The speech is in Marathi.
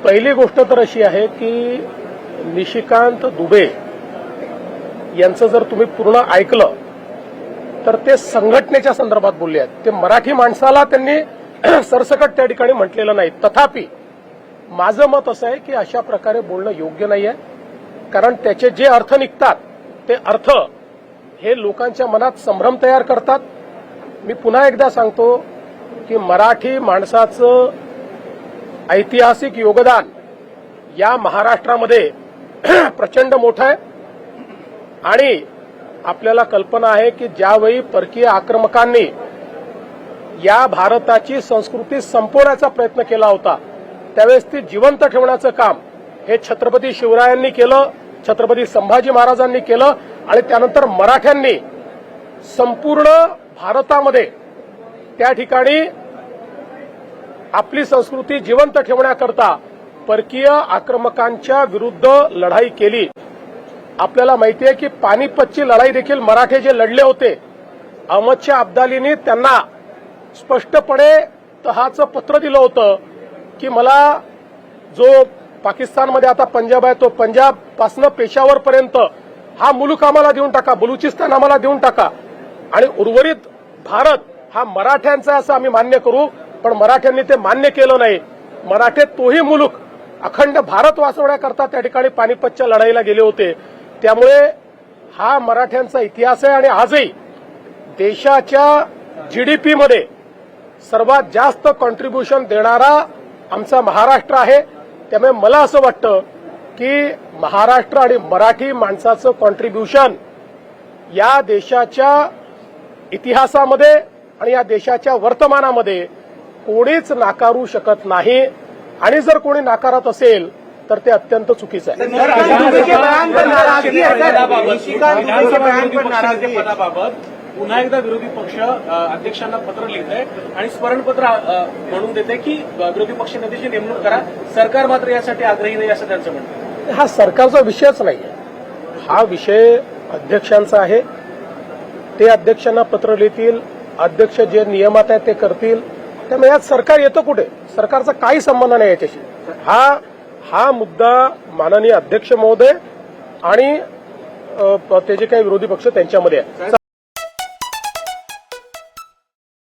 पहिली गोष्ट तर अशी आहे की निशिकांत दुबे यांचं जर तुम्ही पूर्ण ऐकलं तर ते संघटनेच्या संदर्भात बोलले आहेत. ते मराठी माणसाला त्यांनी सरसकट त्या ठिकाणी म्हटलेलं नाही. तथापि माझं मत असं आहे की अशा प्रकारे बोलणं योग्य नाही आहे. कारण त्याचे जे अर्थ निघतात ते अर्थ हे लोकांच्या मनात संभ्रम तयार करतात. मी पुन्हा एकदा सांगतो की मराठी माणसाचं ऐतिहासिक योगदान या महाराष्ट्रामध्ये प्रचंड मोठं आहे आणि आपल्याला कल्पना आहे की ज्यावेळी परकीय आक्रमकांनी या भारताची संस्कृती संपवण्याचा प्रयत्न केला होता त्यावेळेस ती जिवंत ठेवण्याचं काम हे छत्रपती शिवरायांनी केलं, छत्रपती संभाजी महाराजांनी केलं आणि त्यानंतर मराठ्यांनी संपूर्ण भारतामध्ये त्या ठिकाणी आपली संस्कृती जिवंत ठेवण्याकरता परकीय आक्रमकांच्या विरुद्ध लढाई केली. आपल्याला माहिती आहे की पानिपतची लढाई देखील मराठे जे लढले होते, अहमदशाह अब्दालींनी त्यांना स्पष्टपणे तहाचं पत्र दिलं होतं की मला जो पाकिस्तानमध्ये आता पंजाब आहे तो पंजाब पासनं पेशावरपर्यंत हा मुलूक आम्हाला देऊन टाका, बलुचिस्तान आम्हाला देऊन टाका आणि उर्वरित भारत हा मराठ्यांचा असं आम्ही मान्य करू. पण मराठ्यांनी ते मान्य केलं नाही. मराठे तोही मुलूक अखंड भारत वाचवण्याकरता त्या ठिकाणी पानिपतच्या लढाईला गेले होते. त्यामुळे हा मराठ्यांचा इतिहास आहे आणि आजही देशाच्या जीडीपीमध्ये सर्वात जास्त कॉन्ट्रीब्युशन देणारा आमचा महाराष्ट्र आहे. त्यामुळे मला असं वाटतं की महाराष्ट्र आणि मराठी माणसाचं कॉन्ट्रीब्युशन या देशाच्या इतिहासामध्ये आणि या देशाच्या वर्तमानामध्ये कोणीच नाकारू शकत नाही आणि जर कोणी नाकारत असेल तर ते अत्यंत चुकीचं आहे. पुन्हा एकदा विरोधी पक्ष अध्यक्षांना पत्र लिहित आहे आणि स्मरणपत्र म्हणून देते की विरोधी पक्ष नेत्याची नेमणूक करा. सरकार मात्र यासाठी आग्रही नाही असं त्यांचं म्हणणं आहे. हा सरकारचा विषयच नाहीये. हा विषय अध्यक्षांचा आहे. ते अध्यक्षांना पत्र लिहितील, अध्यक्ष जे नियमात आहे ते करतील. त्यामुळे यात सरकार येतं कुठे? सरकारचा काही संबंध नाही याच्याशी. हा मुद्दा माननीय अध्यक्ष महोदय आणि ते जे काही विरोधी पक्ष त्यांच्यामध्ये आहे.